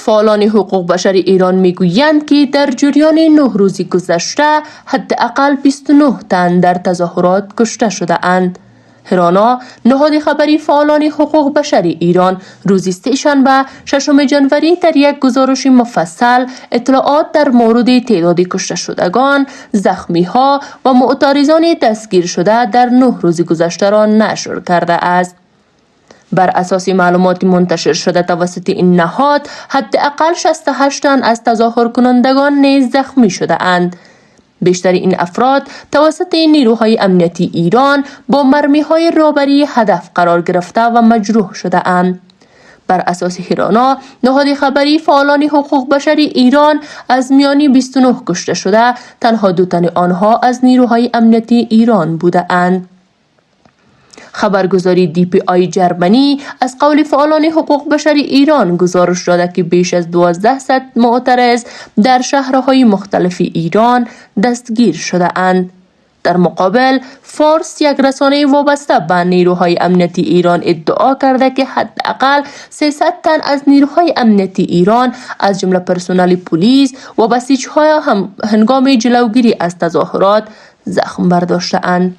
فعالان حقوق بشر ایران میگویند که در جریان 9 روز گذشته حداقل 29 تن در تظاهرات کشته شده اند. هرانا، نهاد خبری فعالان حقوق بشر ایران، روز سه‌شنبه 6 جنوری در یک گزارش مفصل اطلاعات در مورد تعداد کشته شدگان، زخمی ها و معترضان دستگیر شده در 9 روز گذشته را نشر کرده است. بر اساس معلومات منتشر شده توسط این نهاد، حداقل 68 تن از تظاهر کنندگان نیز زخمی شده اند. بیشتر این افراد توسط نیروهای امنیتی ایران با مرمی‌های رابری هدف قرار گرفته و مجروح شده اند. بر اساس هرانا، نهاد خبری فعالان حقوق بشر ایران، از میان 29 کشته شده تنها 2 تن آنها از نیروهای امنیتی ایران بوده اند. خبرگزاری DPI جرمنی از قول فعالان حقوق بشر ایران گزارش داده که بیش از 1200 معترض در شهرهای مختلف ایران دستگیر شده اند. در مقابل، فارس، یک رسانه وابسته به نیروهای امنیتی ایران، ادعا کرده که حداقل 300 تن از نیروهای امنیتی ایران از جمله پرسنل پلیس و بسیج‌ها هنگام جلوگیری از تظاهرات زخم برداشته اند.